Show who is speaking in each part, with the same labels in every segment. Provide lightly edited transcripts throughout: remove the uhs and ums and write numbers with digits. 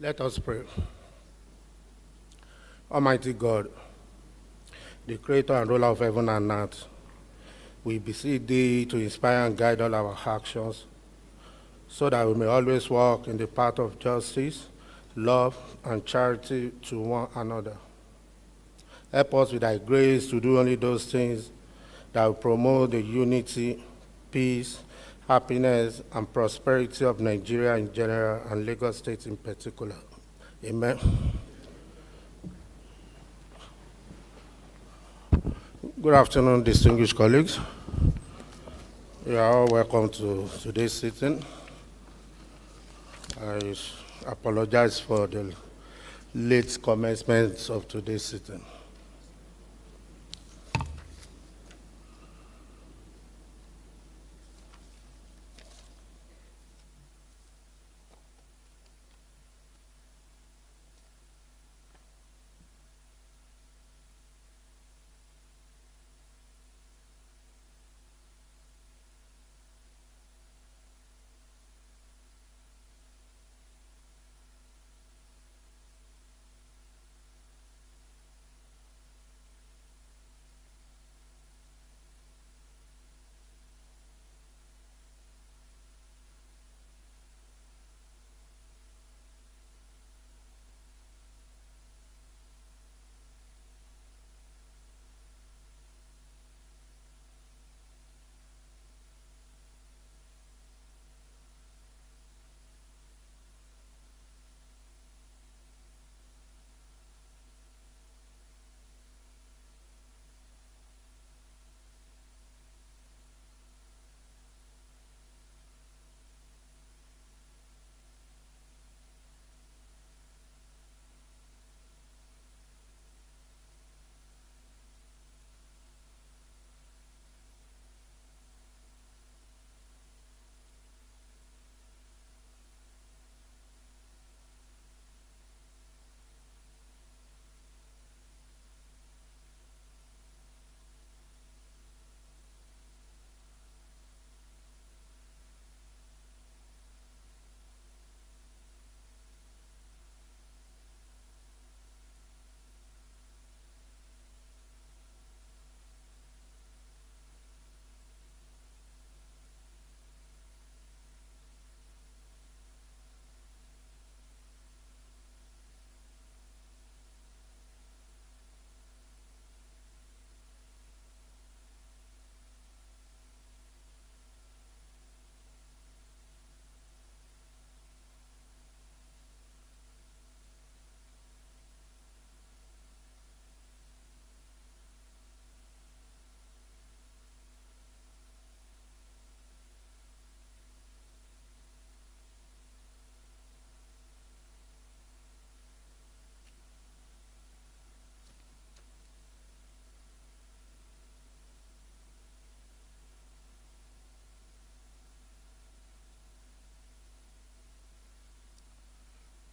Speaker 1: Let us pray. Almighty God, the creator and ruler of heaven and earth, we beseech thee to inspire and guide all our actions so that we may always walk in the path of justice, love, and charity to one another. Help us with thy grace to do only those things that will promote the unity, peace, happiness, and prosperity of Nigeria in general and Lagos State in particular. Amen. Good afternoon, distinguished colleagues. You are all welcome to today's sitting. I apologize for the late commencement of today's sitting.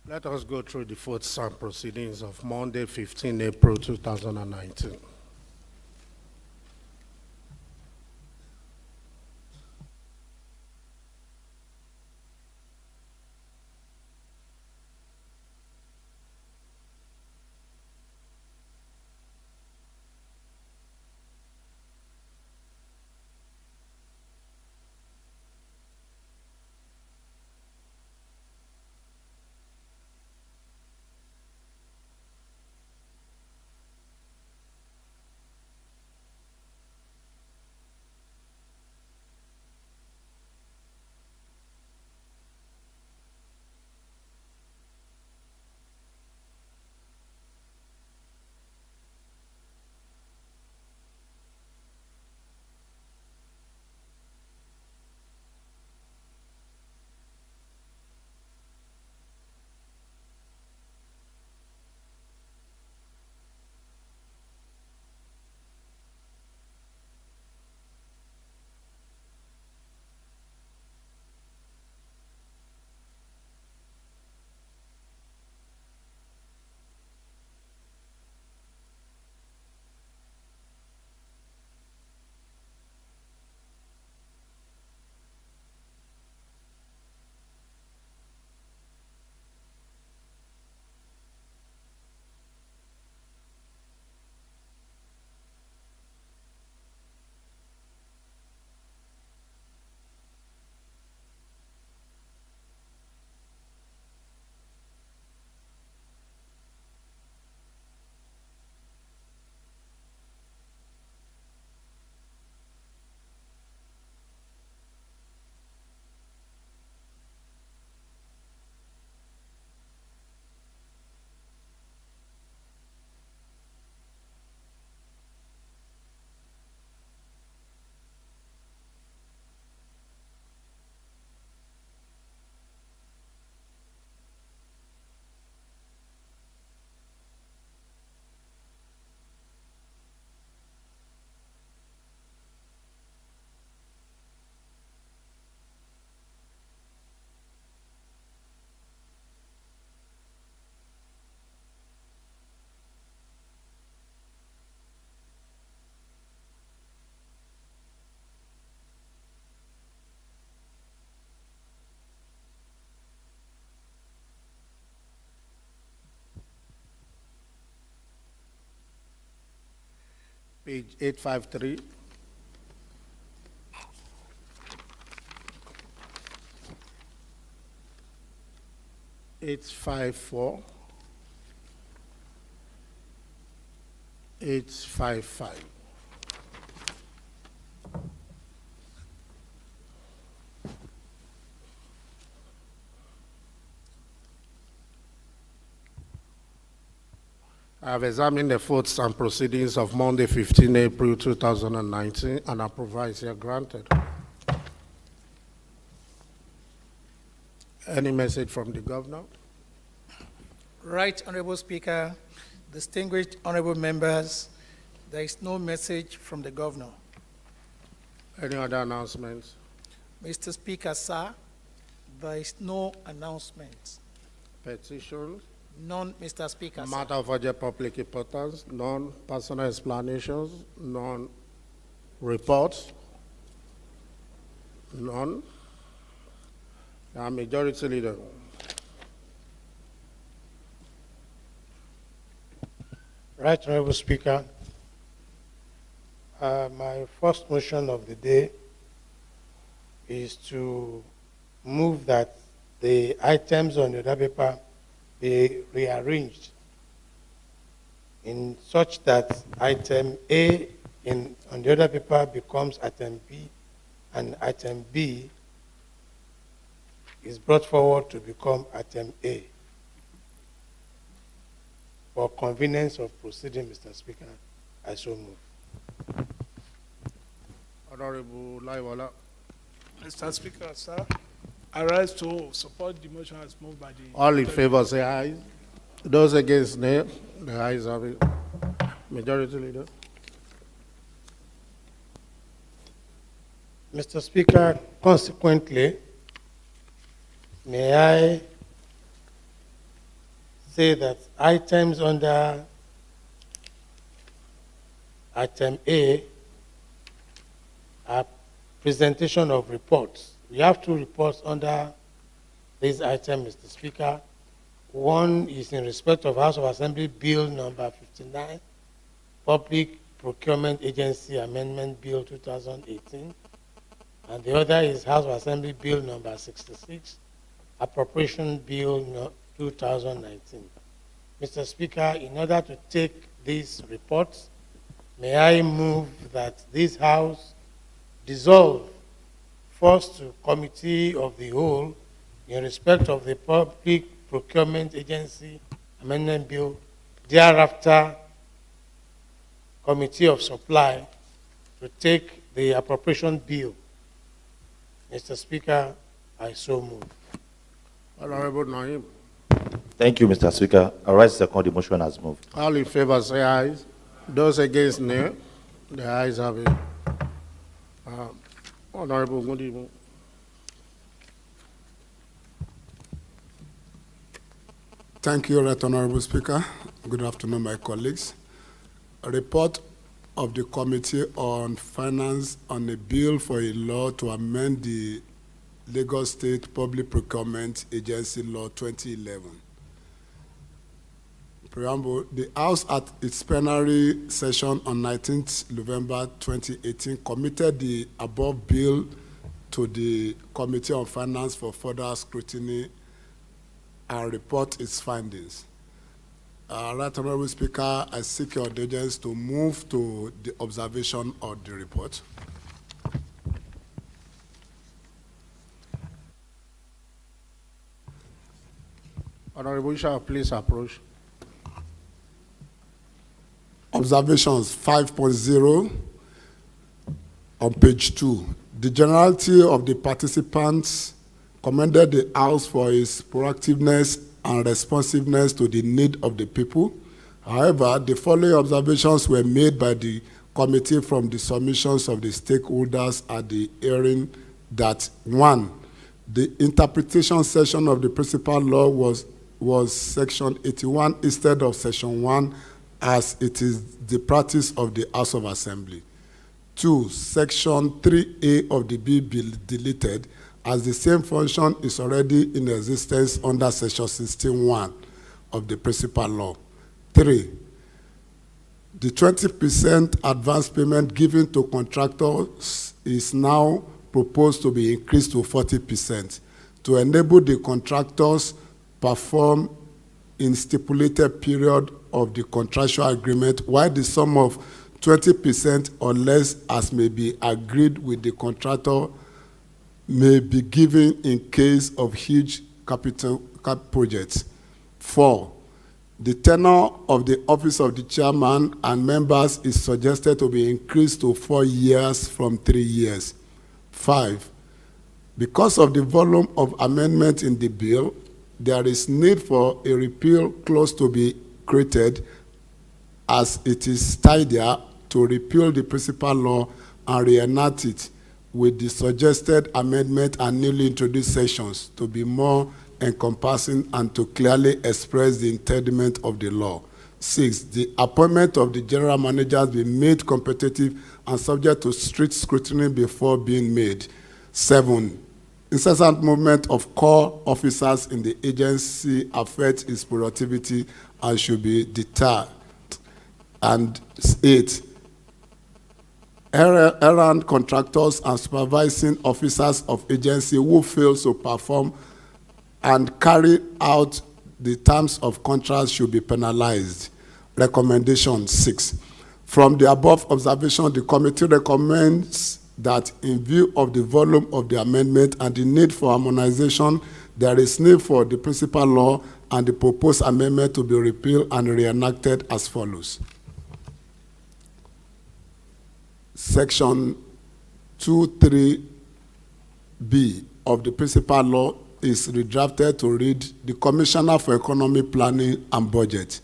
Speaker 1: Let us go through the fourth psalm proceedings of Monday, 15 April 2019. page 853. It's 54. 855. I have examined the votes and proceedings of Monday, 15 April 2019, and approval is here granted. Any message from the governor?
Speaker 2: Right, Honorable Speaker, distinguished honorable members, there is no message from the governor.
Speaker 1: Any other announcements?
Speaker 2: Mr. Speaker, sir, there is no announcement.
Speaker 1: Petitions?
Speaker 2: None, Mr. Speaker, sir.
Speaker 1: Matter of urgent public importance? None. Personal explanations? None. Reports? None. Majority Leader.
Speaker 3: Right, Honorable Speaker. My first motion of the day is to move that the items on the other paper be rearranged in such that item A on the other paper becomes item B, and item B is brought forward to become item A. For convenience of proceeding, Mr. Speaker, I so move.
Speaker 1: Honorable Laiwala.
Speaker 4: Mr. Speaker, sir, I rise to support the motion as moved by the...
Speaker 1: All in favor say aye. Those against nay. The ayes have it. Majority Leader.
Speaker 3: Mr. Speaker, consequently, may I say that items under item A are presentation of reports. We have two reports under this item, Mr. Speaker. One is in respect of House of Assembly Bill number 59, Public Procurement Agency Amendment Bill 2018, and the other is House of Assembly Bill number 66, Appropriation Bill 2019. Mr. Speaker, in order to take these reports, may I move that this House dissolve first to Committee of the Whole in respect of the Public Procurement Agency Amendment Bill, thereafter Committee of Supply to take the Appropriation Bill. Mr. Speaker, I so move.
Speaker 1: Honorable Naim.
Speaker 5: Thank you, Mr. Speaker. I rise to second the motion as moved.
Speaker 1: All in favor say aye. Those against nay. The ayes have it. Honorable Gundimu.
Speaker 6: Thank you, Right Honorable Speaker. Good afternoon, my colleagues. A report of the Committee on Finance on a bill for a law to amend the Lagos State Public Procurement Agency Law 2011. Preamble, the House at its plenary session on 19th November 2018 committed the above bill to the Committee on Finance for further scrutiny and report its findings. Right Honorable Speaker, I seek your indulgence to move to the observation of the report.
Speaker 1: Honorable Isha, please approach.
Speaker 6: Observations 5.0 on page 2. The generality of the participants commended the House for its proactiveness and responsiveness to the need of the people. However, the following observations were made by the committee from the submissions of the stakeholders at the hearing: that 1, the interpretation section of the principal law was section 81 instead of section 1, as it is the practice of the House of Assembly. 2, section 3A of the bill be deleted, as the same function is already in existence under section 16.1 of the principal law. 3, The 20% advance payment given to contractors is now proposed to be increased to 40% to enable the contractors perform in stipulated period of the contractual agreement, while the sum of 20% or less as may be agreed with the contractor may be given in case of huge capital projects. 4, the tenure of the office of the chairman and members is suggested to be increased to 4 years from 3 years. 5, because of the volume of amendment in the bill, there is need for a repeal clause to be created, as it is tidier to repeal the principal law and reenact it with the suggested amendment and newly introduced sections to be more encompassing and to clearly express the intent of the law. 6, the appointment of the general managers be made competitive and subject to strict scrutiny before being made. 7, incessant movement of core officers in the agency affects its productivity and should be deterred. And 8, errant contractors and supervising officers of agency who fail to perform and carry out the terms of contracts should be penalized. Recommendation 6. From the above observation, the committee recommends that in view of the volume of the amendment and the need for harmonization, there is need for the principal law and the proposed amendment to be repealed and reenacted as follows. Section 23B of the principal law is redrafted to read the Commissioner for Economic Planning and Budget.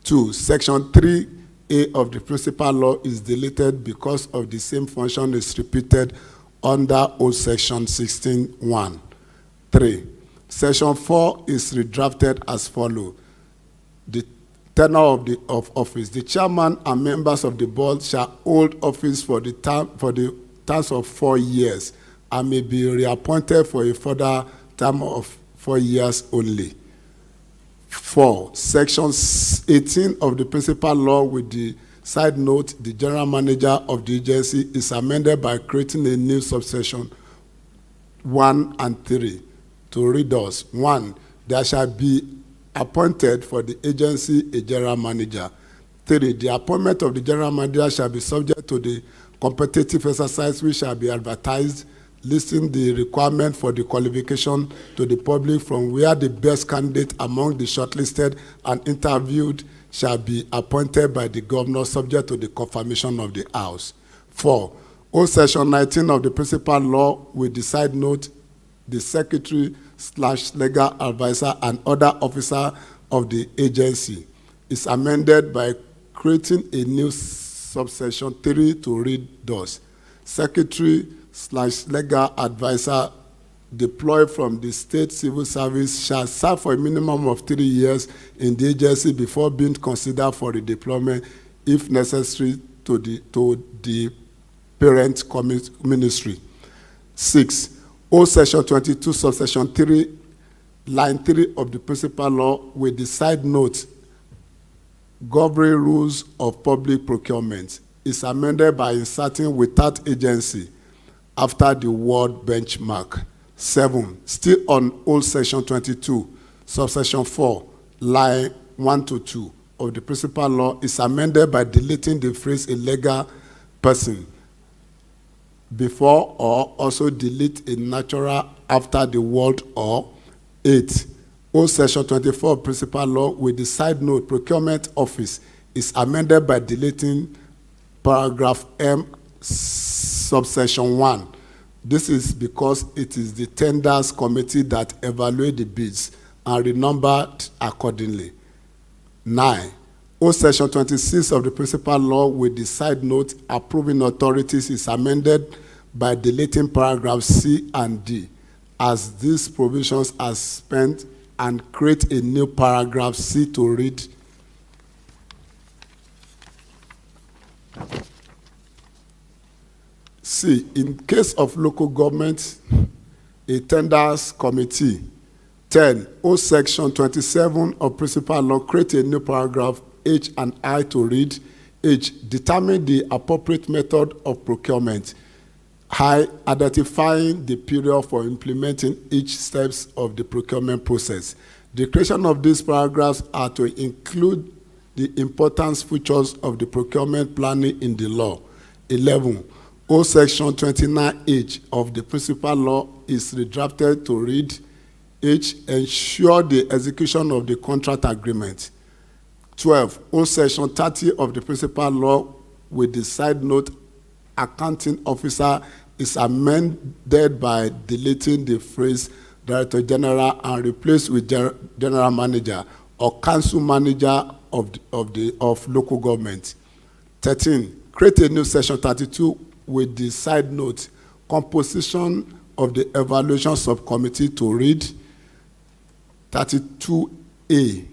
Speaker 6: 2, Section 3A of the principal law is deleted because of the same function is repeated under old Section 16(1). 3, Section 4 is redrafted as follows. The tenure of office. The chairman and members of the board shall hold office for the terms of 4 years and may be reappointed for a further term of 4 years only. 4, Section 18 of the principal law with the side note, the general manager of the agency is amended by creating a new subsection 1 and 3 to read us. 1, there shall be appointed for the agency a general manager. 3, the appointment of the general manager shall be subject to the competitive exercise which shall be advertised, listing the requirement for the qualification to the public, from where the best candidate among the shortlisted and interviewed shall be appointed by the governor, subject to the confirmation of the House. 4, old Section 19 of the principal law with the side note, the secretary/legal advisor and other officer of the agency is amended by creating a new subsection 3 to read thus: Secretary/legal advisor deployed from the state civil service shall serve for a minimum of 3 years in the agency before being considered for redeployment, if necessary, to the parent ministry. 6, old Section 22, subsection 3, line 3 of the principal law with the side note, governing rules of public procurement, is amended by inserting without agency after the word benchmark. 7, still on old Section 22, subsection 4, line 1 to 2 of the principal law is amended by deleting the phrase a legal person before or also delete a natural after the word or. 8, old Section 24 principal law with the side note procurement office is amended by deleting paragraph M subsection 1. This is because it is the tenders committee that evaluate the bids and renumbered accordingly. 9, old Section 26 of the principal law with the side note approving authorities is amended by deleting paragraphs C and D, as these provisions are spent, and create a new paragraph C to read: C, in case of local government, a tenders committee. 10, old Section 27 of principal law create a new paragraph H and I to read: H, determine the appropriate method of procurement. I, identifying the period for implementing each steps of the procurement process. The creation of these paragraphs are to include the important features of the procurement planning in the law. 11. O Section 29H of the principal law is redrafted to read H, ensure the execution of the contract agreement. 12. O Section 30 of the principal law with the side note accounting officer is amended by deleting the phrase Director General and replaced with General Manager or Council Manager of local government. 13. Create a new section 32 with the side note composition of the evaluation subcommittee to read 32A.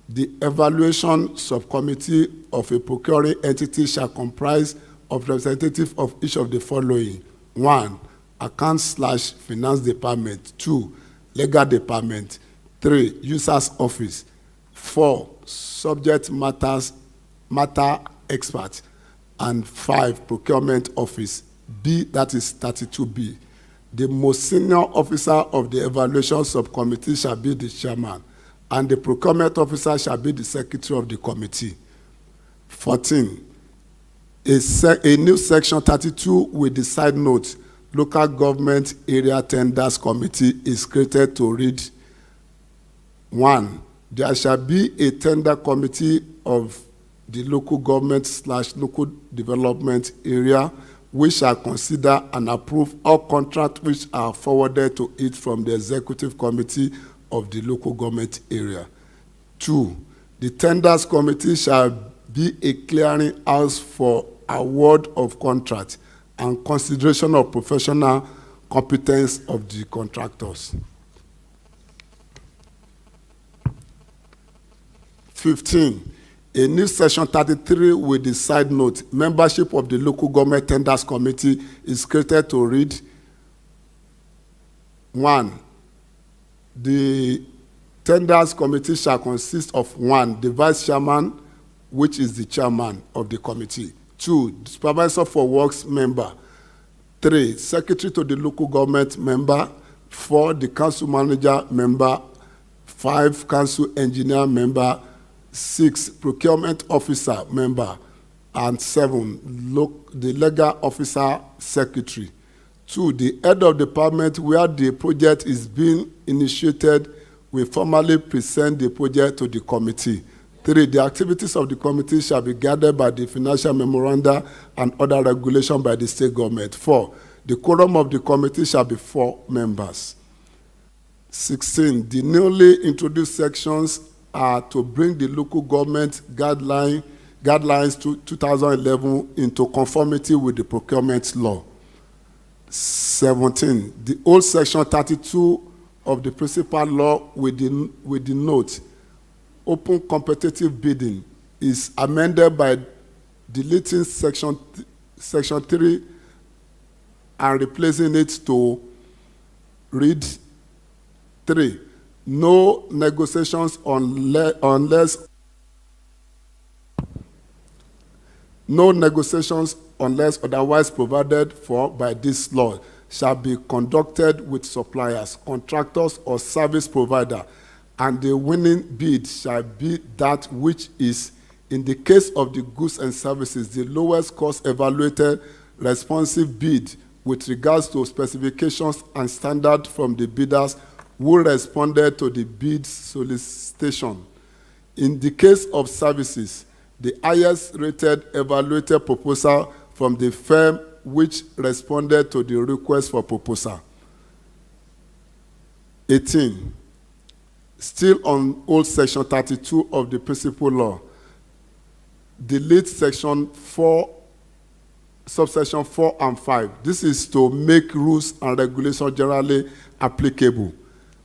Speaker 6: The evaluation subcommittee of a procuring entity shall comprise of representatives of each of the following: 1. Account/finance department. 2. Legal department. 3. Users office. 4. Subject matter expert. And 5. Procurement office. B, that is 32B. The most senior officer of the evaluation subcommittee shall be the chairman, and the procurement officer shall be the secretary of the committee. 14. A new section 32 with the side note, local government area tenders committee is created to read: 1. There shall be a tender committee of the local government/local development area which shall consider and approve all contracts which are forwarded to it from the executive committee of the local government area. 2. The tenders committee shall be a clearing house for award of contract and consideration of professional competence of the contractors. 15. A new section 33 with the side note, membership of the local government tenders committee is created to read: 1. The tenders committee shall consist of 1. The vice chairman, which is the chairman of the committee. 2. The supervisor for works member. 3. Secretary to the local government member. 4. The council manager member. 5. Council engineer member. 6. Procurement officer member. And 7. The legal officer secretary. 2. The head of department where the project is being initiated will formally present the project to the committee. 3. The activities of the committee shall be guided by the financial memoranda and other regulation by the state government. 4. The quorum of the committee shall be 4 members. 16. The newly introduced sections are to bring the local government guidelines to 2011 into conformity with the procurement law. 17. The old section 32 of the principal law with the note open competitive bidding is amended by deleting section 3 and replacing it to read: 3. No negotiations unless otherwise provided for by this law shall be conducted with suppliers, contractors, or service provider, and the winning bid shall be that which is, in the case of the goods and services, the lowest cost evaluated responsive bid with regards to specifications and standard from the bidders who responded to the bid solicitation. In the case of services, the highest rated evaluated proposal from the firm which responded to the request for proposal. 18. Still on old section 32 of the principal law, delete section 4, subsection 4 and 5. This is to make rules and regulations generally applicable.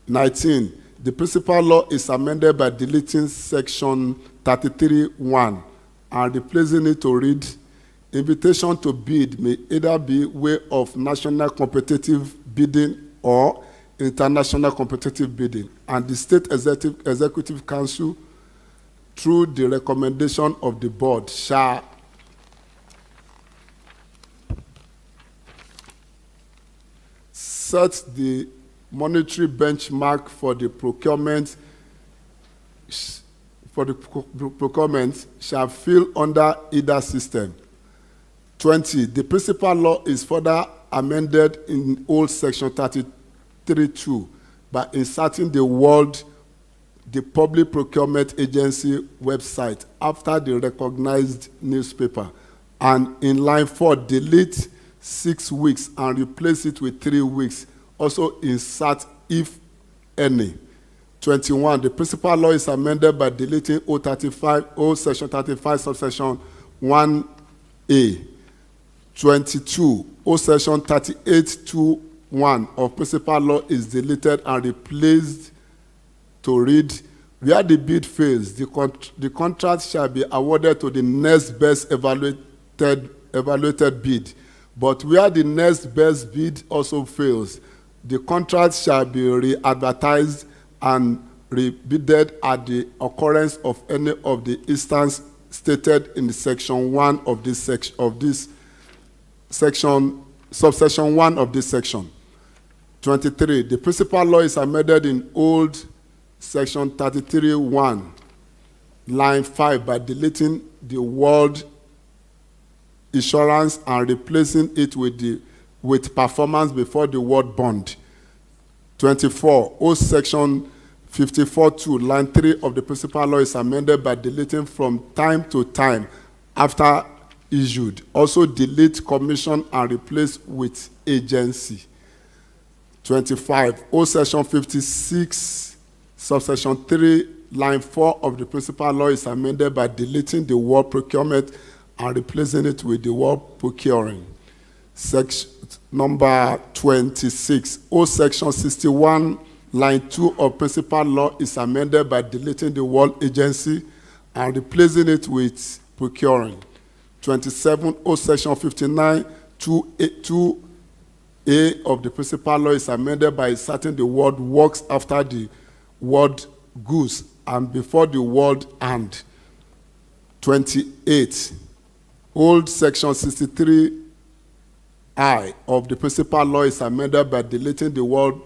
Speaker 6: 19. The principal law is amended by deleting section 33(1) and replacing it to read: invitation to bid may either be way of national competitive bidding or international competitive bidding, and the State Executive Council, through the recommendation of the board, shall set the monetary benchmark for the procurement shall fall under either system. 20. The principal law is further amended in old section 33(2) by inserting the word "the Public Procurement Agency website" after the recognized newspaper, and in line 4, delete 6 weeks and replace it with 3 weeks. Also insert "if any." 21. The principal law is amended by deleting old section 35 subsection 1A. 22. Old section 38(2)(1) of principal law is deleted and replaced to read, "Where the bid fails, the contract shall be awarded to the next best evaluated bid. But where the next best bid also fails, the contract shall be re-advertised and rebidded at the occurrence of any of the instances stated in the section 1 of this subsection 1 of this section." 23. The principal law is amended in old section 33(1), line 5, by deleting the word "insurance" and replacing it with "performance" before the word "bond." 24. Old section 54(2), line 3 of the principal law is amended by deleting "from time to time" after "issued." Also delete "commission" and replace with "agency." 25. Old section 56, subsection 3, line 4 of the principal law is amended by deleting the word "procurement" and replacing it with the word "procuring." Section number 26. Old section 61, line 2 of principal law is amended by deleting the word "agency" and replacing it with "procuring." 27. Old section 59, 2A of the principal law is amended by inserting the word "works" after the word "goods" and before the word "and." 28. Old section 63I of the principal law is amended by deleting the word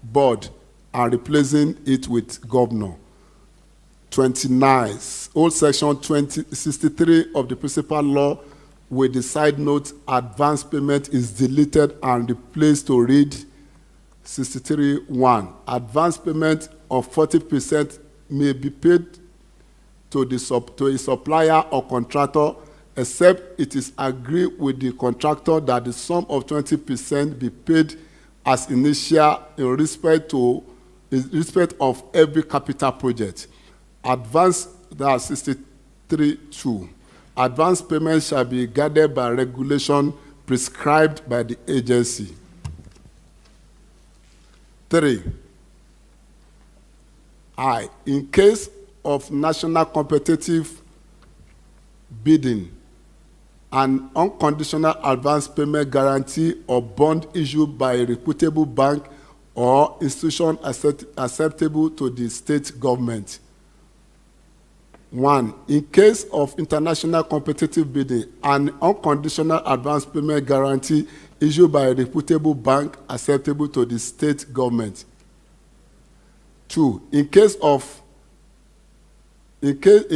Speaker 6: "board" and replacing it with "governor." 29. Old section 63 of the principal law with the side note "advance payment" is deleted and replaced to read 63(1). Advance payment of 40% may be paid to a supplier or contractor, except it is agreed with the contractor that the sum of 20% be paid as initial in respect of every capital project. Advance, that's 63(2). Advance payment shall be guided by regulation prescribed by the agency. 3. I. In case of national competitive bidding, an unconditional advance payment guarantee or bond issued by a reputable bank or institution acceptable to the state government. 1. In case of international competitive bidding, an unconditional advance payment guarantee issued by a reputable bank acceptable to the state government. 2. In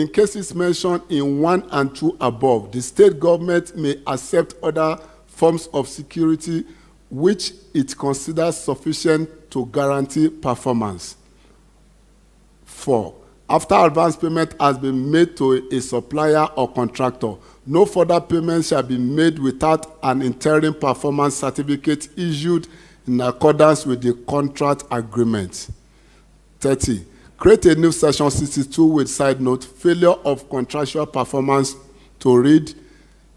Speaker 6: cases mentioned in 1 and 2 above, the state government may accept other forms of security which it considers sufficient to guarantee performance. 4. After advance payment has been made to a supplier or contractor, no further payment shall be made without an interim performance certificate issued in accordance with the contract agreement. 30. Create a new section 62 with side note, "Failure of contractual performance," to read,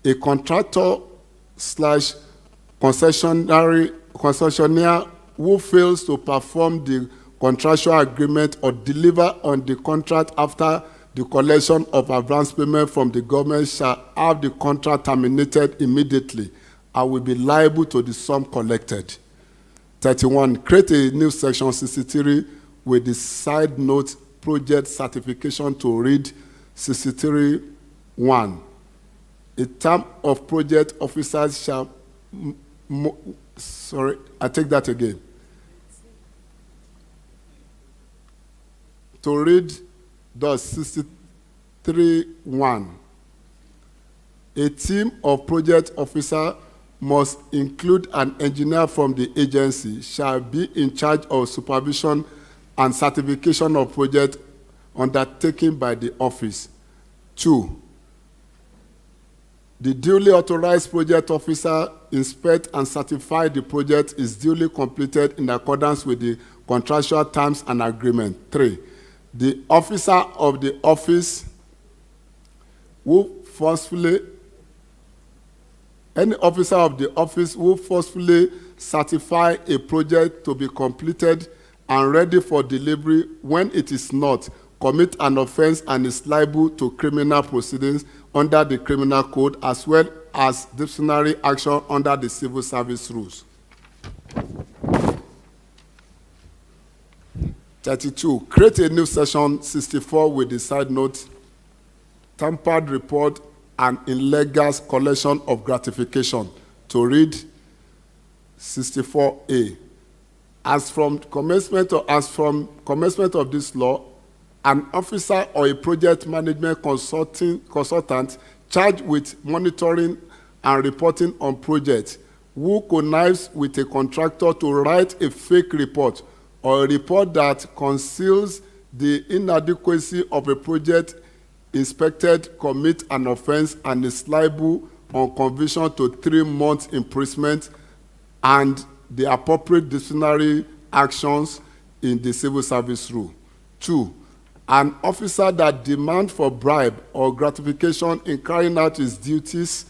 Speaker 6: "A contractor/concessionaire who fails to perform the contractual agreement or deliver on the contract after the collection of advance payment from the government shall have the contract terminated immediately and will be liable to the sum collected." 31. Create a new section 63 with the side note "Project certification," to read 63(1). A term of project officers shall Sorry, I take that again. To read thus 63:1. A team of project officers must include an engineer from the agency, shall be in charge of supervision and certification of project undertaken by the office. 2. The duly authorized project officer inspect and certify the project is duly completed in accordance with the contractual terms and agreement. 3. The officer of the office any officer of the office who forcefully certify a project to be completed and ready for delivery when it is not, commit an offense and is liable to criminal proceedings under the criminal code as well as disciplinary action under the civil service rules. 32, create a new section 64 with the side note, tampered report and illegal collection of gratification, to read 64A. As from commencement of this law, an officer or a project management consultant charged with monitoring and reporting on projects who connives with a contractor to write a fake report or a report that conceals the inadequacy of a project inspected commit an offense and is liable on conviction to 3 months imprisonment and the appropriate disciplinary actions in the civil service rule. 2, an officer that demands for bribe or gratification in carrying out his duties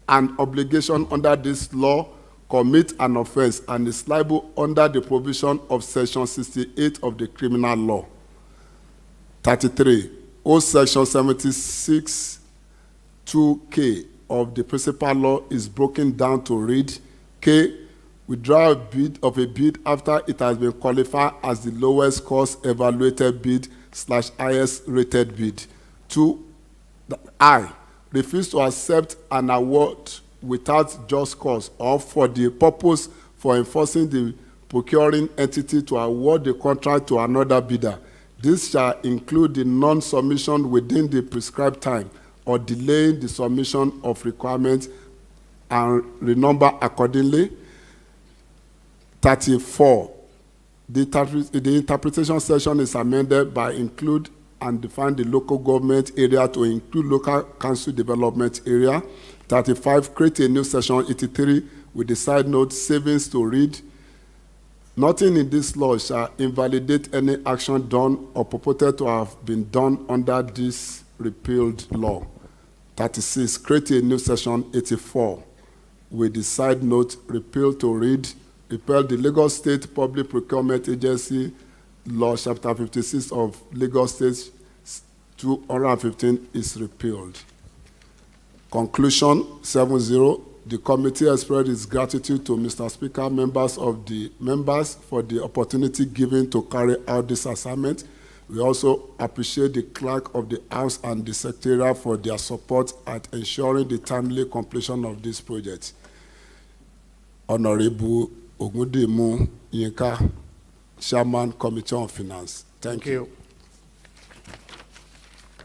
Speaker 6: and obligation under this law commit an offense and is liable under the provision of section 68 of the criminal law. 33. O section 76 2K of the principal law is broken down to read: K, withdraw of a bid after it has been qualified as the lowest cost evaluated bid / highest rated bid. 2, I, refuse to accept an award without just cause or for the purpose for enforcing the procuring entity to award the contract to another bidder. This shall include the non-submission within the prescribed time or delaying the submission of requirements and renumber accordingly. 34. The interpretation section is amended by include and define the local government area to include local council development area. 35. Create a new section 83 with the side note savings to read: nothing in this law shall invalidate any action done or purported to have been done under this repealed law. 36. Create a new section 84 with the side note repeal to read: repeal the Lagos State Public Procurement Agency Law, Chapter 56 of Lagos State 215 is repealed. Conclusion 70. The committee expressed its gratitude to Mr. Speaker, members for the opportunity given to carry out this assignment. We also appreciate the clerk of the House and the secretariat for their support at ensuring the timely completion of this project. Honorable Ogundemu Yinka, Chairman, Committee on Finance. Thank you.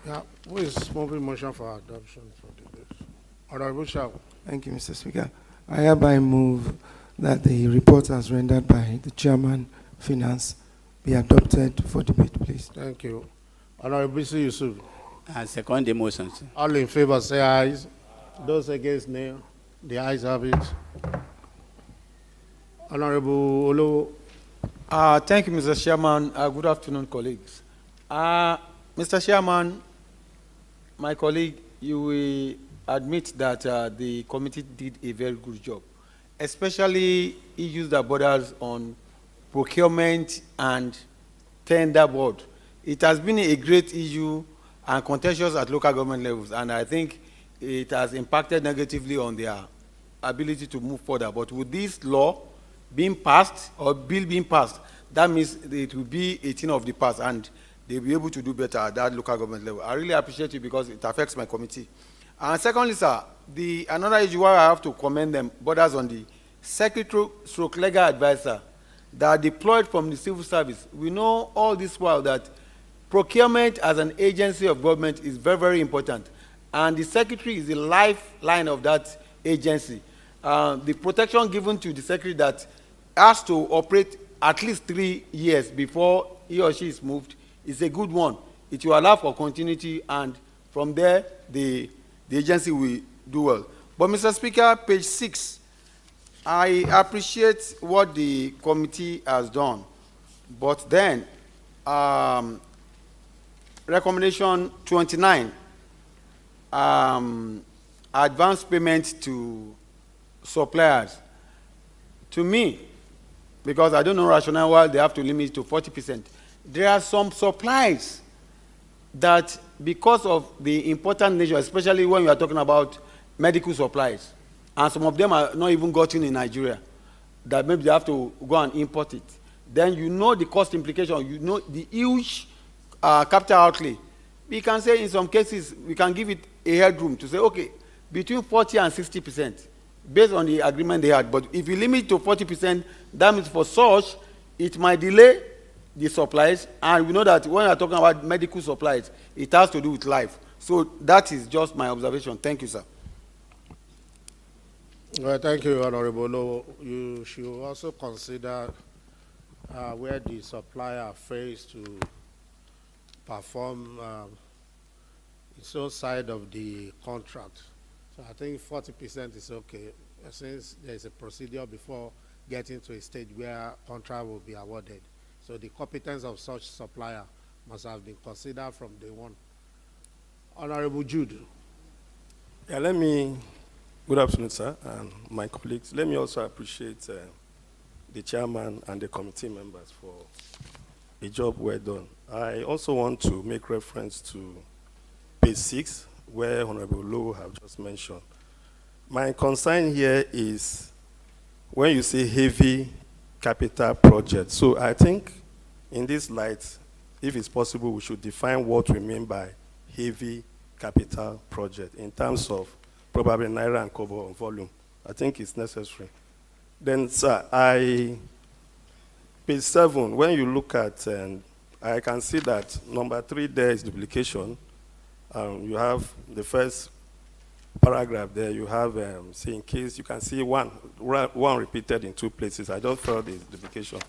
Speaker 1: Yeah, who is moving motion for adoption for the bill? Honorable Shao.
Speaker 7: Thank you, Mr. Speaker. I hereby move that the report as rendered by the Chairman, Finance, be adopted for debate, please.
Speaker 1: Thank you. Honorable Bisi Yusuf.
Speaker 8: I second the motion, sir.
Speaker 1: All in favor say aye. Those against nay. The ayes have it. Honorable Olo.
Speaker 9: Thank you, Mr. Chairman. Good afternoon, colleagues. Mr. Chairman, my colleague, you will admit that the committee did a very good job, especially issues that borders on procurement and tender board. It has been a great issue and contentious at local government levels, and I think it has impacted negatively on their ability to move further. But with this law being passed, or bill being passed, that means it will be a thing of the past, and they'll be able to do better at that local government level. I really appreciate it because it affects my committee. And secondly, sir, another issue where I have to commend them borders on the secretary stroke legal advisor that are deployed from the civil service. We know all this while that procurement as an agency of government is very, very important. And the secretary is the lifeline of that agency. The protection given to the secretary that has to operate at least 3 years before he or she is moved is a good one. It will allow for continuity, and from there, the agency will do well. But Mr. Speaker, page 6, I appreciate what the committee has done. But then, recommendation 29, advance payment to suppliers. To me, because I don't know rationale why they have to limit it to 40%, there are some supplies that, because of the important nature, especially when you are talking about medical supplies, and some of them are not even gotten in Nigeria, that maybe they have to go and import it. Then you know the cost implication, you know the huge capital outlay. We can say in some cases, we can give it a headroom to say, okay, between 40 and 60%, based on the agreement they had. But if you limit to 40%, that means for such, it might delay the supplies. And we know that when we're talking about medical supplies, it has to do with life. So that is just my observation. Thank you, sir.
Speaker 1: Well, thank you, Honorable Low. You should also consider where the supplier fails to perform its own side of the contract. So I think 40% is okay, since there is a procedure before getting to a stage where contract will be awarded. So the competence of such supplier must have been considered from day one. Honorable Jude.
Speaker 10: Yeah, good afternoon, sir, and my colleagues. Let me also appreciate the chairman and the committee members for a job well done. I also want to make reference to page 6, where Honorable Lowe have just mentioned. My concern here is when you say heavy capital project. So I think in this light, if it's possible, we should define what we mean by heavy capital project in terms of probably Naira and Kobo volume. I think it's necessary. Then, sir, page 7, when you look at, I can see that number 3 there is duplication. You have the first paragraph there, you have, say in case, you can see one repeated in 2 places. I just felt the duplication.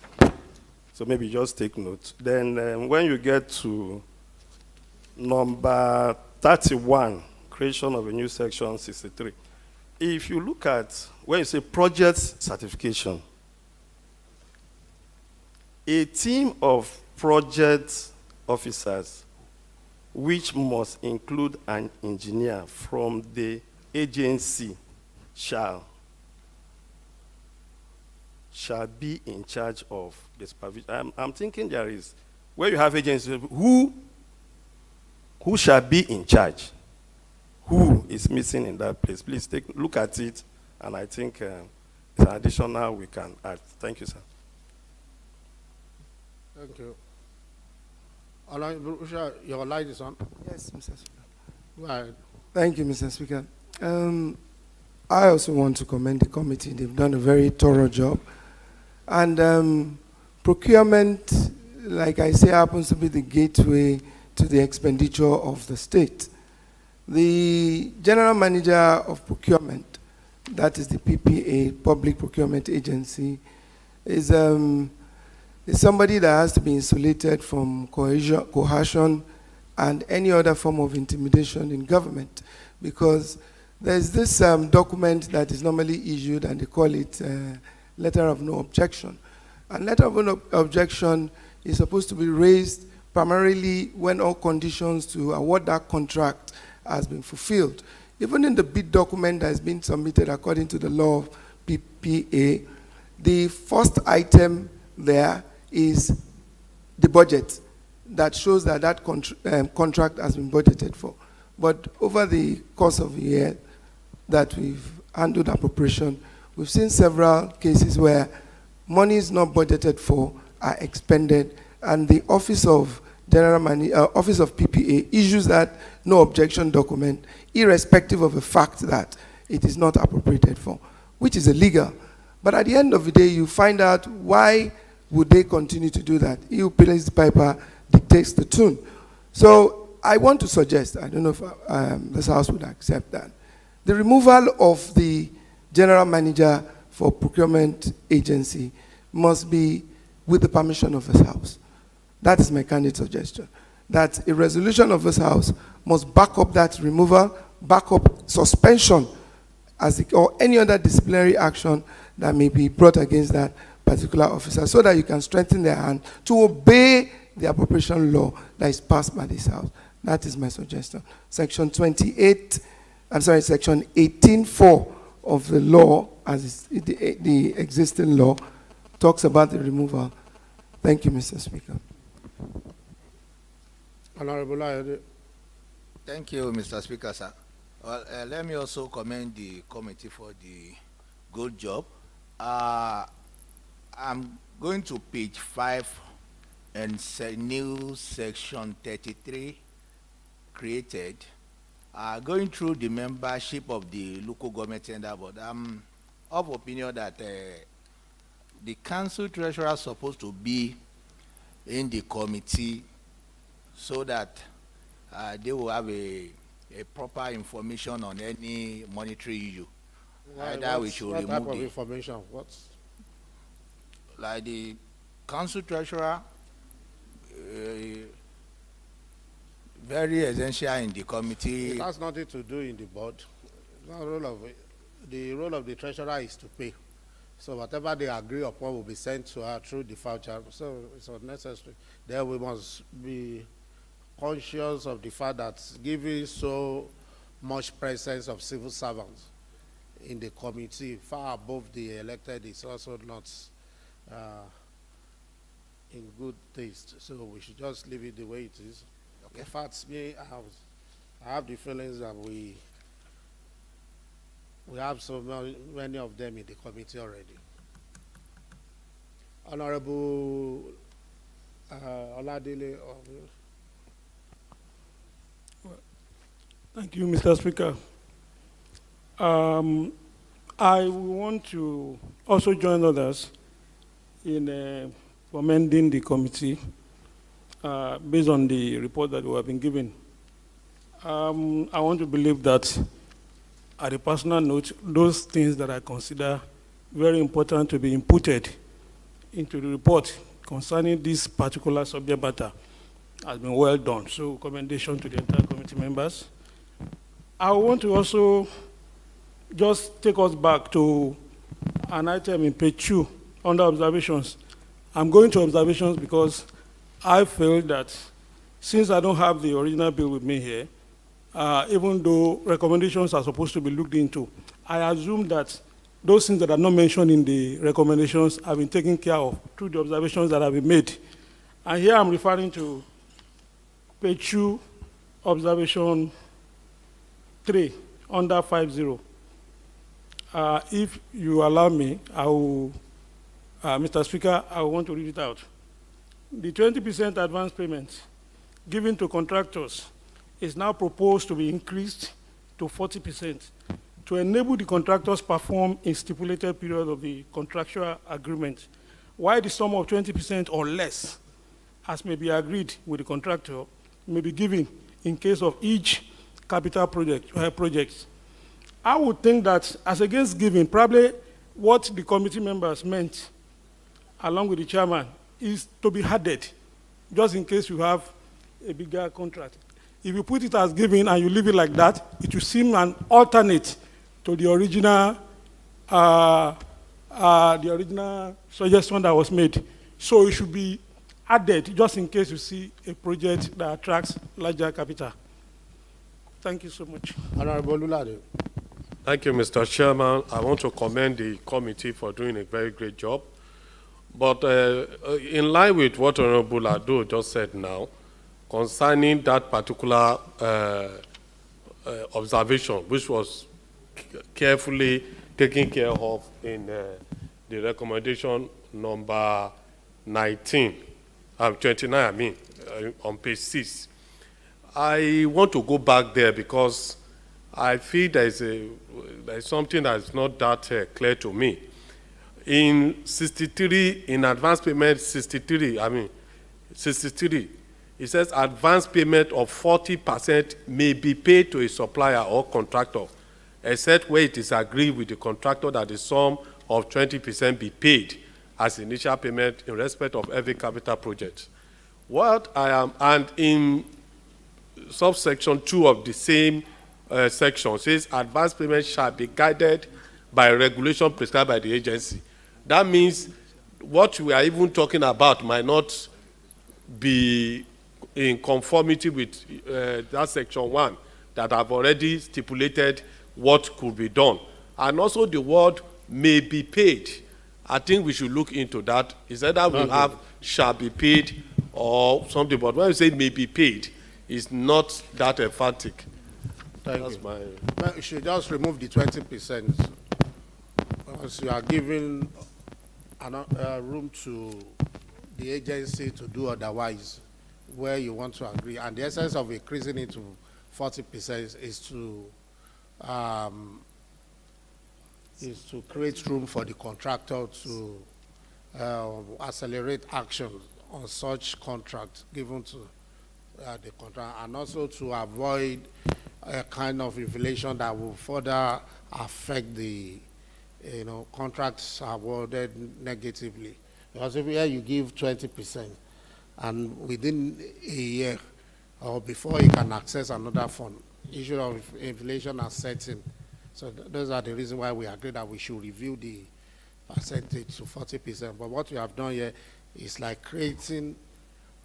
Speaker 10: So maybe just take note. Then when you get to number 31, creation of a new section 63. If you look at, when you say project certification, a team of project officers, which must include an engineer from the agency, shall be in charge of the supervision. I'm thinking there is, where you have agencies, who shall be in charge? Who is missing in that place? Please look at it, and I think it's an additional we can add. Thank you, sir.
Speaker 1: Thank you. Honorable, your light is on.
Speaker 7: Yes, Mr. Speaker.
Speaker 1: Go ahead.
Speaker 7: Thank you, Mr. Speaker. I also want to commend the committee. They've done a very thorough job. And procurement, like I say, happens to be the gateway to the expenditure of the state. The General Manager of Procurement, that is the PPA, Public Procurement Agency, is somebody that has to be insulated from coercion and any other form of intimidation in government, because there's this document that is normally issued, and they call it letter of no objection. And letter of no objection is supposed to be raised primarily when all conditions to award that contract has been fulfilled. Even in the bid document that has been submitted according to the law of PPA, the first item there is the budget that shows that that contract has been budgeted for. But over the course of the year that we've handled appropriation, we've seen several cases where monies not budgeted for are expended, and the Office of Office of PPA issues that no objection document, irrespective of the fact that it is not appropriated for, which is illegal. But at the end of the day, you find out why would they continue to do that. He who plays the piper dictates the tune. So I want to suggest, I don't know if this House would accept that, the removal of the general manager for procurement agency must be with the permission of this House. That is my candid suggestion. That a resolution of this House must back up that removal, back up suspension or any other disciplinary action that may be brought against that particular officer, so that you can strengthen their hand to obey the appropriation law that is passed by this House. That is my suggestion. Section 18(4) of the law, as is the existing law, talks about the removal. Thank you, Mr. Speaker.
Speaker 1: Honorable Ayode.
Speaker 11: Thank you, Mr. Speaker, sir. Well, let me also commend the committee for the good job. I'm going to page 5 and new section 33 created. Going through the membership of the local government tender board, I'm of opinion that the council treasurer is supposed to be in the committee so that they will have a proper information on any monetary issue. Either we should remove
Speaker 1: what type of
Speaker 11: the
Speaker 1: information? What's
Speaker 11: like the council treasurer, very essential in the committee.
Speaker 1: It has nothing to do in the board. The role of the treasurer is to pay. So whatever they agree upon will be sent to her through the voucher. So it's unnecessary. Then we must be conscious of the fact that giving so much presence of civil servants in the committee far above the elected is also not in good taste. So we should just leave it the way it is. Okay. In fact, I have the feelings that we have so many of them in the committee already. Honorable Oladile.
Speaker 4: Thank you, Mr. Speaker. I want to also join others in commending the committee based on the report that we have been given. I want to believe that, at a personal note, those things that I consider very important to be inputted into the report concerning this particular subject matter has been well done. So commendation to the entire committee members. I want to also just take us back to an item in page 2 under observations. I'm going to observations because I feel that since I don't have the original bill with me here, even though recommendations are supposed to be looked into, I assume that those things that are not mentioned in the recommendations have been taken care of through the observations that have been made. And here I'm referring to page 2, observation 3, under 50. If you allow me, I will, Mr. Speaker, I want to read it out. The 20% advance payment given to contractors is now proposed to be increased to 40% to enable the contractors perform in stipulated period of the contractual agreement, while the sum of 20% or less, as may be agreed with the contractor, may be given in case of each capital project. I would think that, as against giving, probably what the committee members meant, along with the chairman, is to be added, just in case you have a bigger contract. If you put it as given and you leave it like that, it will seem an alternate to the original suggestion that was made. So it should be added, just in case you see a project that attracts larger capital. Thank you so much.
Speaker 1: Honorable Lulade.
Speaker 12: Thank you, Mr. Chairman. I want to commend the committee for doing a very great job. But in line with what Honorable Lado just said now, concerning that particular observation, which was carefully taken care of in the recommendation number 29, I mean, on page 6. I want to go back there because I feel there is something that is not that clear to me. in 63, in advance payment 63, 63, it says advance payment of 40% may be paid to a supplier or contractor, except where it is agreed with the contractor that the sum of 20% be paid as initial payment in respect of every capital project. What I am, and in subsection 2 of the same section says advance payment shall be guided by regulation prescribed by the agency. That means what we are even talking about might not be in conformity with that section 1 that have already stipulated what could be done. And also the word may be paid. I think we should look into that. Is either we have shall be paid or something, but when we say may be paid, it's not that emphatic.
Speaker 1: Thank you. Well, you should just remove the 20%. Because you are giving room to the agency to do otherwise, where you want to agree. And the essence of increasing it to 40% is to create room for the contractor to accelerate action on such contracts given to the contract, and also to avoid a kind of inflation that will further affect the contracts awarded negatively. Because if you give 20% and within a year or before you can access another fund, issue of inflation are setting. So those are the reasons why we agree that we should review the percentage to 40%. But what we have done here is like creating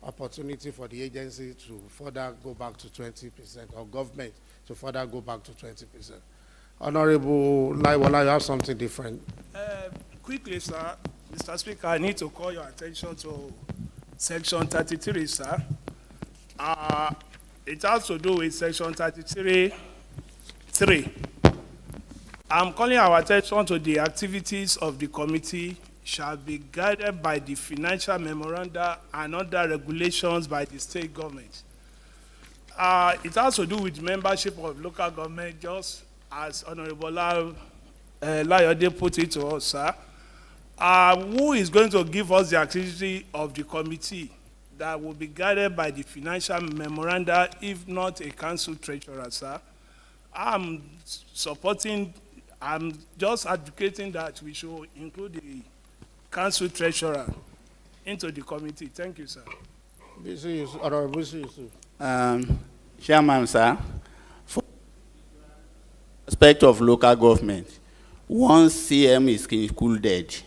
Speaker 1: opportunity for the agency to further go back to 20%, or government to further go back to 20%. Honorable Laiwola, you have something different.
Speaker 4: Quickly, sir, Mr. Speaker, I need to call your attention to Section 33, sir. It has to do with Section 33(3). I'm calling our attention to the activities of the committee shall be guided by the financial memoranda and other regulations by the state government. It has to do with membership of local government, just as Honorable Layode put it to us, sir. Who is going to give us the activity of the committee that will be guided by the financial memoranda, if not a council treasurer, sir? I'm just advocating that we should include the council treasurer into the committee. Thank you, sir.
Speaker 8: Chairman, sir, for aspect of local government, once CM is included,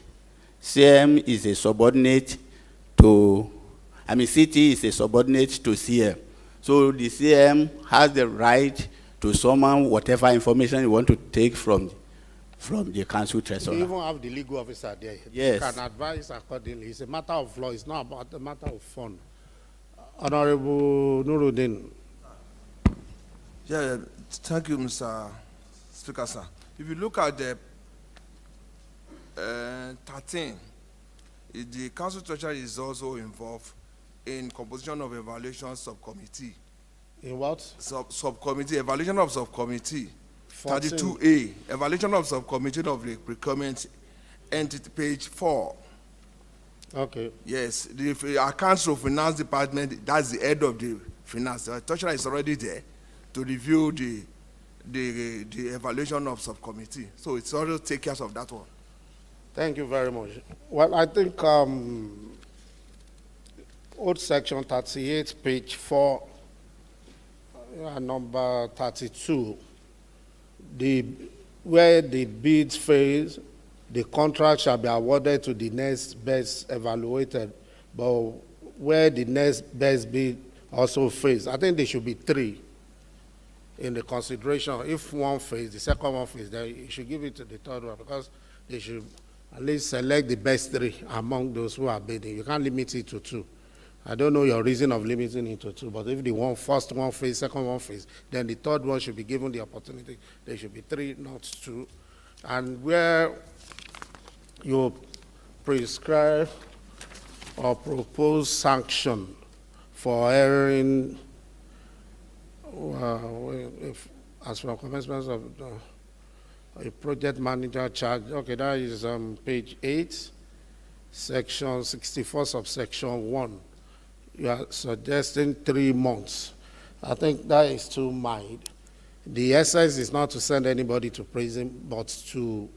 Speaker 8: CM is a subordinate to, CT is a subordinate to CM. So the CM has the right to summon whatever information you want to take from the council treasurer.
Speaker 1: You even have the legal officer there.
Speaker 8: Yes.
Speaker 1: You can advise accordingly. It's a matter of law. It's not about a matter of fun. Honorable Nuruddin.
Speaker 13: Yeah, thank you, Mr. Speaker, sir. If you look at the 13, the council treasurer is also involved in composition of evaluation subcommittee.
Speaker 1: In what?
Speaker 13: Subcommittee, evaluation of subcommittee.
Speaker 1: 14.
Speaker 13: 32A, evaluation of subcommittee of the procurement entity, page 4.
Speaker 1: Okay.
Speaker 13: Yes, the accounts of finance department, that's the head of the finance. The treasurer is already there to review the evaluation of subcommittee. So it's already take care of that one.
Speaker 1: Thank you very much. Well, I think old section 38, page 4, number 32, where the bids phase, the contract shall be awarded to the next best evaluated, but where the next best bid also phase, I think there should be 3 in the consideration. If one phase, the second one phase, then you should give it to the third one, because they should at least select the best 3 among those who are bidding. You can't limit it to 2. I don't know your reason of limiting it to 2, but if the first one phase, second one phase, then the third one should be given the opportunity. There should be 3, not 2. And where you prescribe or propose sanction for erring, as for commencement of a project manager charge. Okay, that is page 8, section 64, subsection 1. You are suggesting 3 months. I think that is too mild. The essence is not to send anybody to prison, but to,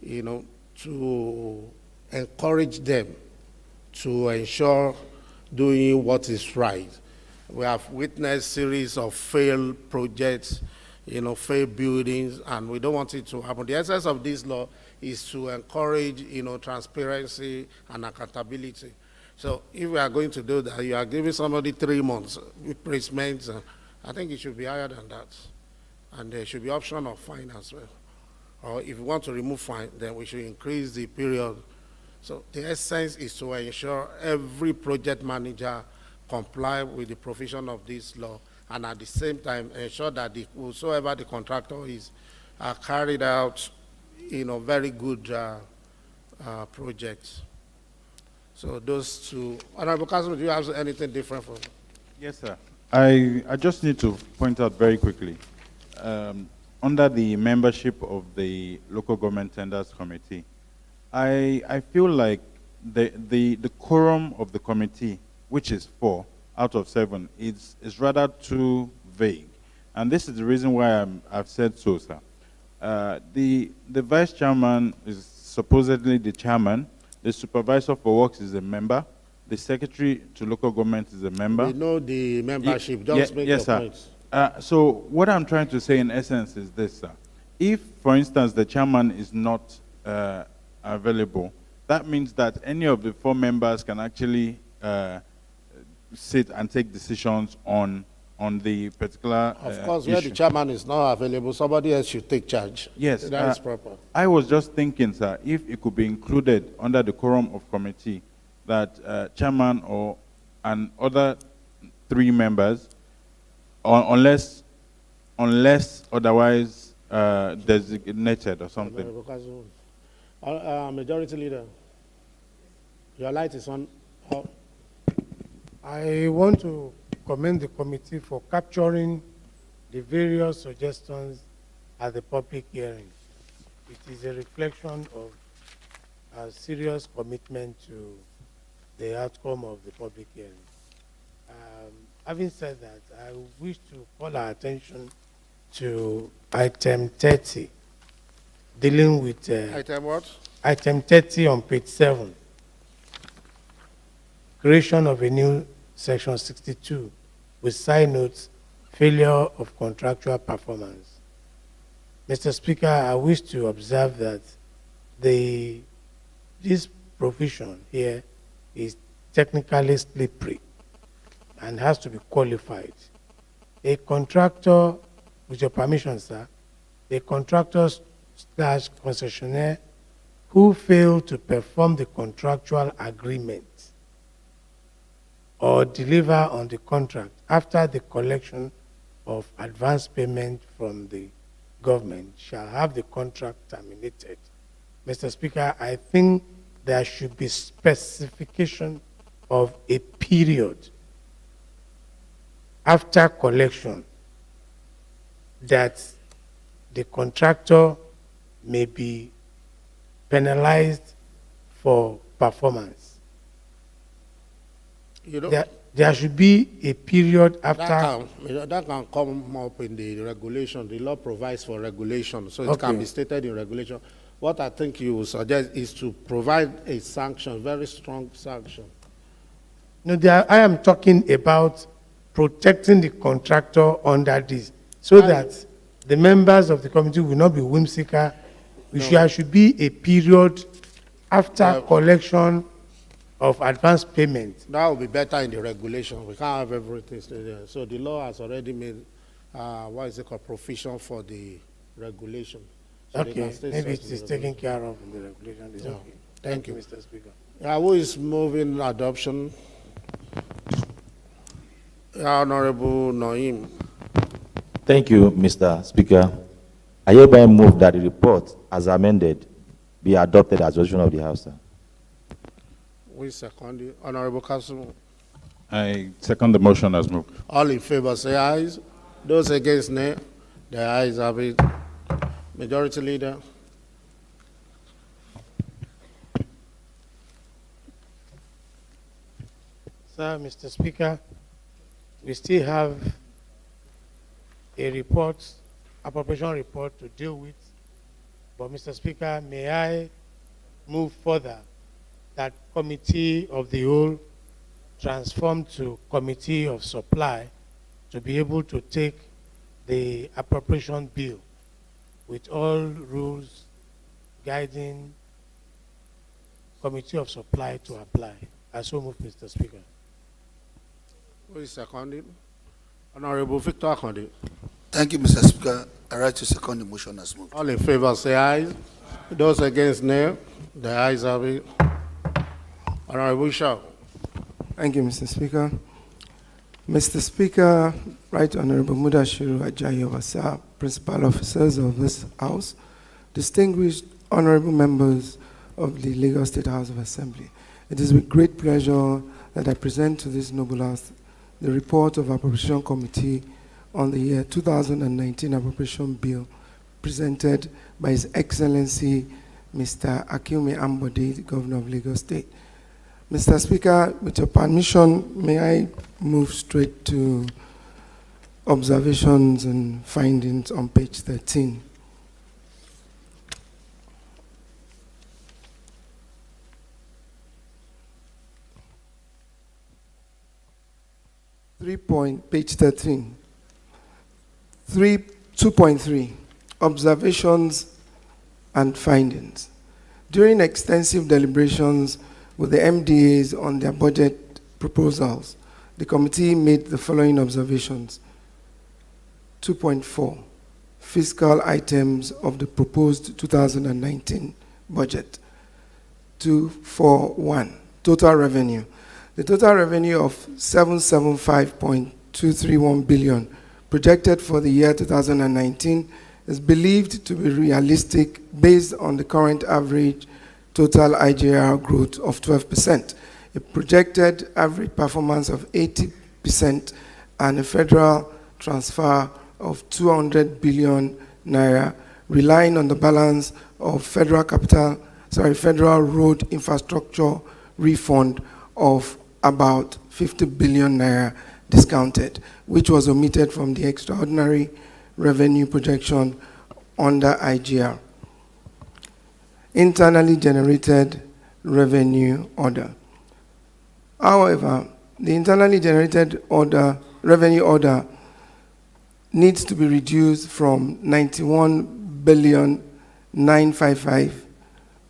Speaker 1: to encourage them to ensure doing what is right. We have witnessed series of failed projects, failed buildings, and we don't want it to happen. The essence of this law is to encourage, transparency and accountability. So if we are going to do that, you are giving somebody 3 months replacement. I think it should be higher than that. And there should be option of fine as well. Or if you want to remove fine, then we should increase the period. So the essence is to ensure every project manager comply with the provision of this law, and at the same time ensure that whosoever the contractor is carried out, very good projects. So those two. Honorable Councilman, do you have anything different for me?
Speaker 14: Yes, sir. I just need to point out very quickly, under the membership of the Local Government Tenders Committee, I feel like the quorum of the committee, which is 4 out of 7, is rather too vague. And this is the reason why I've said so, sir. The vice chairman is supposedly the chairman, the supervisor for works is a member, the secretary to local government is a member.
Speaker 1: We know the membership, just make
Speaker 14: yes,
Speaker 1: your
Speaker 14: sir.
Speaker 1: points.
Speaker 14: So what I'm trying to say in essence is this, sir. If, for instance, the chairman is not available, that means that any of the 4 members can actually sit and take decisions on the particular
Speaker 1: Of course, where the chairman is not available, somebody else should take charge.
Speaker 14: Yes.
Speaker 1: That is proper.
Speaker 14: I was just thinking, sir, if it could be included under the quorum of committee that chairman and other 3 members, unless otherwise designated or something.
Speaker 1: Majority leader, your light is on. Oh.
Speaker 3: I want to commend the committee for capturing the various suggestions at the public hearing. It is a reflection of a serious commitment to the outcome of the public hearing. Having said that, I wish to call our attention to item 30, dealing with...
Speaker 1: Item what?
Speaker 3: Item 30 on page 7. Creation of a new section 62 with side notes, failure of contractual performance. Mr. Speaker, I wish to observe that this provision here is technically slippery and has to be qualified. A contractor, with your permission, sir, a contractor / concessionaire who failed to perform the contractual agreement or deliver on the contract after the collection of advance payment from the government shall have the contract terminated. Mr. Speaker, I think there should be specification of a period after collection that the contractor may be penalized for performance. There should be a period after.
Speaker 1: That can come up in the regulation. The law provides for regulation, so it can be stated in regulation. What I think you suggest is to provide a sanction, very strong sanction.
Speaker 3: No, I am talking about protecting the contractor under this, so that the members of the committee will not be whimsical. There should be a period after collection of advance payment.
Speaker 1: That will be better in the regulation. We can't have everything stay there. So the law has already made, provision for the regulation. So
Speaker 3: okay, maybe it is taken care of in the regulation. It's okay.
Speaker 1: Thank you,
Speaker 3: Mr. Speaker.
Speaker 1: Who is moving adoption? Honorable Naim.
Speaker 5: Thank you, Mr. Speaker. I hereby move that the report, as amended, be adopted as resolution of the House, sir.
Speaker 1: We second you. Honorable Councilman.
Speaker 14: I second the motion as moved.
Speaker 1: All in favor say ayes. Those against nay. The ayes have it. Majority Leader.
Speaker 3: Sir, Mr. Speaker, we still have a report, appropriation report to deal with. But Mr. Speaker, may I move further that committee of the whole transform to committee of supply to be able to take the appropriation bill with all rules guiding committee of supply to apply. I so move, Mr. Speaker.
Speaker 1: Who is seconding? Honorable Victor Akande.
Speaker 15: Thank you, Mr. Speaker. I write to second the motion as moved.
Speaker 1: All in favor say aye. Those against nay. The ayes have it. Honorable Shaw.
Speaker 7: Thank you, Mr. Speaker. Mr. Speaker, Right Honorable Mudashiru Ajayi Obasa, Principal Officers of this House, distinguished honorable members of the Lagos State House of Assembly, it is with great pleasure that I present to this noble House the report of Appropriation Committee on the year 2019 Appropriation Bill presented by His Excellency Mr. Akiumi Ambode, the Governor of Lagos State. Mr. Speaker, with your permission, may I move straight to observations and findings on page 13. Page 13. 2.3, observations and findings. During extensive deliberations with the MDAs on their budget proposals, the committee made the following observations. 2.4, fiscal items of the proposed 2019 budget. 2.4.1, total revenue. The total revenue of 775.231 billion projected for the year 2019 is believed to be realistic based on the current average total IGR growth of 12%, a projected average performance of 80%, and a federal transfer of 200 billion naira, relying on the balance of federal road infrastructure refund of about 50 billion naira discounted, which was omitted from the extraordinary revenue projection under IGR. Internally generated revenue order. However, the internally generated revenue order needs to be reduced from 91,955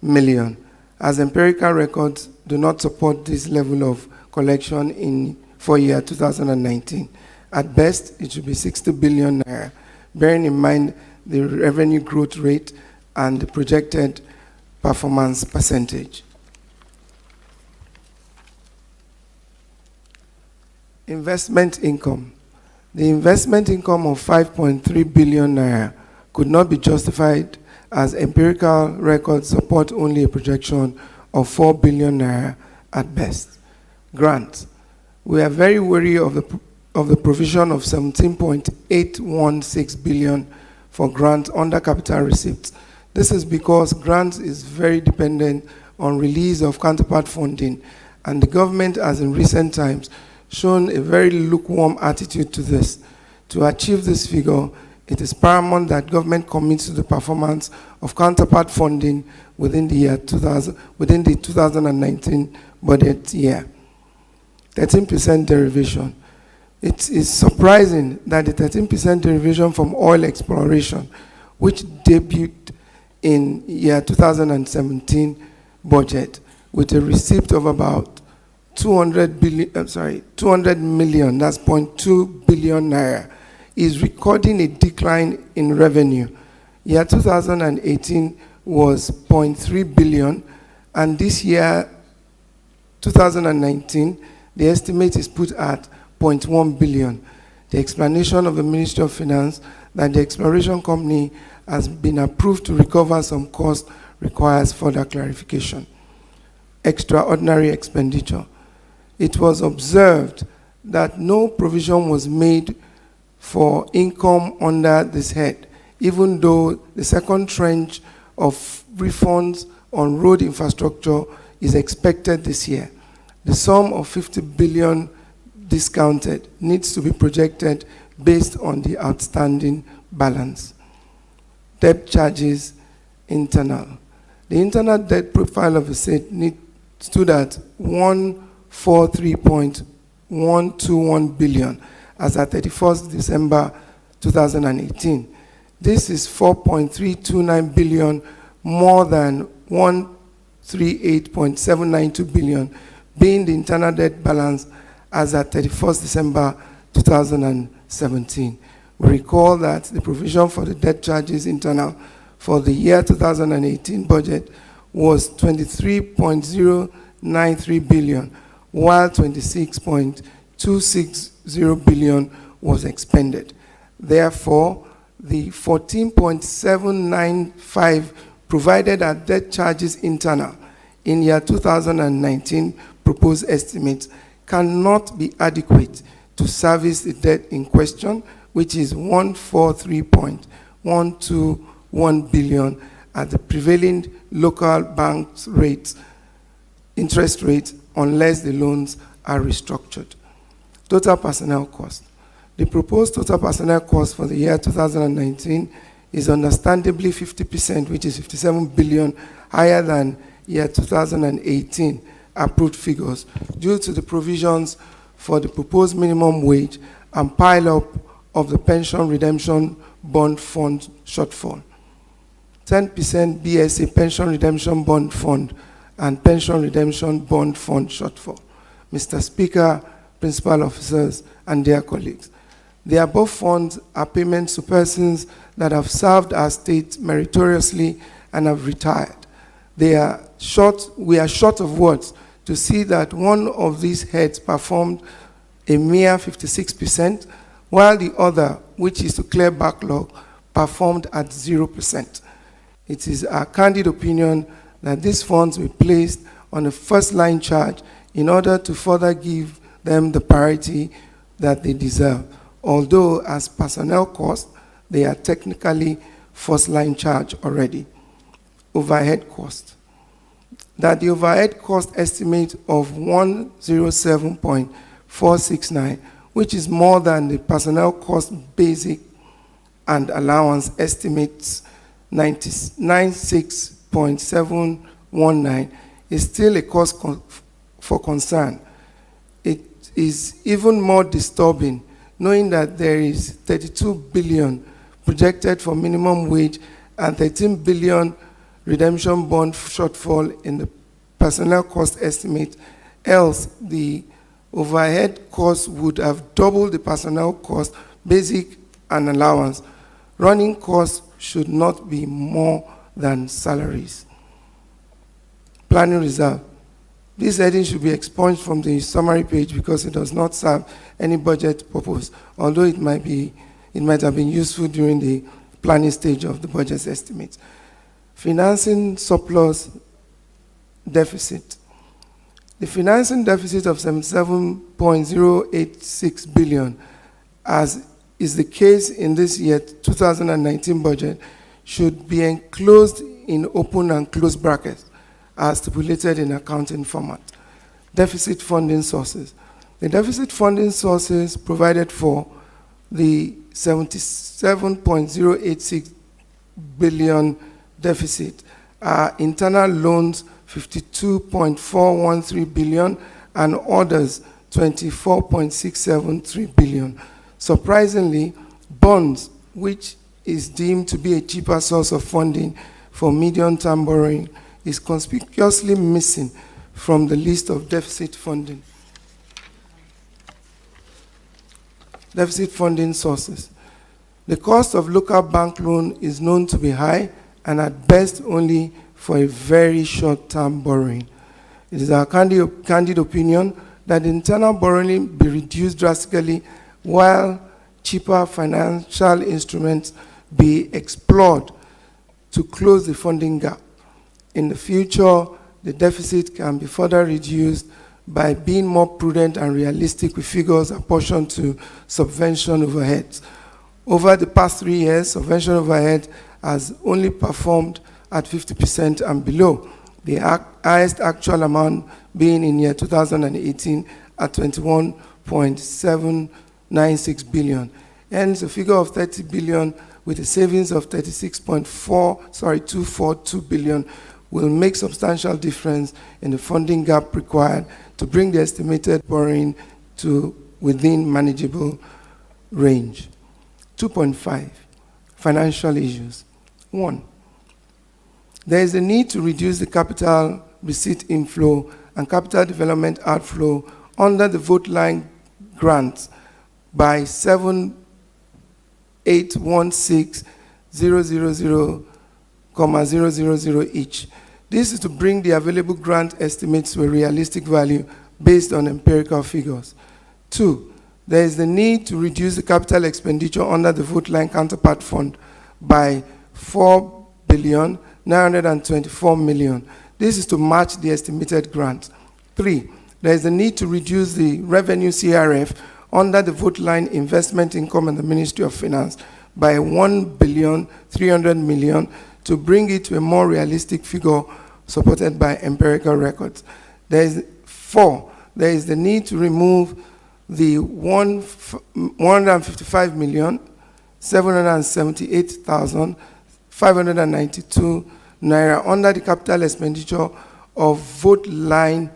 Speaker 7: million, as empirical records do not support this level of collection for year 2019. At best, it should be 60 billion naira, bearing in mind the revenue growth rate and the projected performance percentage. Investment income. The investment income of 5.3 billion naira could not be justified as empirical records support only a projection of 4 billion naira at best. Grants. We are very wary of the provision of 17.816 billion for grants under capital receipts. This is because grants is very dependent on release of counterpart funding, and the government has in recent times shown a very lukewarm attitude to this. To achieve this figure, it is paramount that government commits to the performance of counterpart funding within the 2019 budget year. 13% derivation. It is surprising that the 13% derivation from oil exploration, which debuted in year 2017 budget with a receipt of about 200 million, that's 0.2 billion naira, is recording a decline in revenue. Year 2018 was 0.3 billion, and this year, 2019, the estimate is put at 0.1 billion. The explanation of the Ministry of Finance that the exploration company has been approved to recover some costs requires further clarification. Extraordinary expenditure. It was observed that no provision was made for income under this head even though the second tranche of refunds on road infrastructure is expected this year. The sum of 50 billion discounted needs to be projected based on the outstanding balance. Debt charges internal. The internal debt profile of the state stood at 143.121 billion as at 31st December 2018. This is 4.329 billion more than 138.792 billion, being the internal debt balance as at 31st December 2017. We recall that the provision for the debt charges internal for the year 2018 budget was 23.093 billion, while 26.260 billion was expended. Therefore, the 14.795 provided at debt charges internal in year 2019 proposed estimates cannot be adequate to service the debt in question, which is 143.121 billion at the prevailing local banks rates, interest rates, unless the loans are restructured. Total personnel cost. The proposed total personnel cost for the year 2019 is understandably 50%, which is 57 billion, higher than year 2018 approved figures due to the provisions for the proposed minimum wage and pile-up of the pension redemption bond fund shortfall. 10% BSA pension redemption bond fund and pension redemption bond fund shortfall. Mr. Speaker, principal officers, and their colleagues, the above funds are payments to persons that have served our state meritoriously and have retired. We are short of words to see that one of these heads performed a mere 56%, while the other, which is to clear backlog, performed at 0%. It is our candid opinion that these funds be placed on a first-line charge in order to further give them the priority that they deserve, although as personnel costs, they are technically first-line charge already. Overhead cost. That the overhead cost estimate of 107.469, which is more than the personnel cost basic and allowance estimates 96.719, is still a cause for concern. It is even more disturbing knowing that there is 32 billion projected for minimum wage and 13 billion redemption bond shortfall in the personnel cost estimate. Else, the overhead cost would have doubled the personnel cost, basic and allowance. Running costs should not be more than salaries. Planning reserve. This heading should be expunged from the summary page because it does not serve any budget purpose, although it might have been useful during the planning stage of the budget estimates. Financing surplus deficit. The financing deficit of 77.086 billion, as is the case in this year 2019 budget, should be enclosed in open and closed brackets as stipulated in accounting format. Deficit funding sources. The deficit funding sources provided for the 77.086 billion deficit are internal loans 52.413 billion and others 24.673 billion. Surprisingly, bonds, which is deemed to be a cheaper source of funding for medium-term borrowing, is conspicuously missing from the list of deficit funding. Deficit funding sources. The cost of local bank loan is known to be high and at best only for a very short-term borrowing. It is our candid opinion that internal borrowing be reduced drastically while cheaper financial instruments be explored to close the funding gap. In the future, the deficit can be further reduced by being more prudent and realistic with figures apportioned to subvention overheads. Over the past 3 years, subvention overhead has only performed at 50% and below, the highest actual amount being in year 2018 at 21.796 billion. Hence, a figure of 30 billion with a savings of 242 billion will make substantial difference in the funding gap required to bring the estimated borrowing to within manageable range. 2.5, financial issues. 1, there is a need to reduce the capital receipt inflow and capital development outflow under the vote line grants by 7,816,000,000 each. This is to bring the available grant estimates to a realistic value based on empirical figures. 2, there is the need to reduce the capital expenditure under the vote line counterpart fund by 4,924 million. This is to match the estimated grant. 3, there is a need to reduce the revenue CRF under the vote line investment income in the Ministry of Finance by 1,300 million to bring it to a more realistic figure supported by empirical records. 4, there is the need to remove the 155,778,592 naira under the capital expenditure of vote line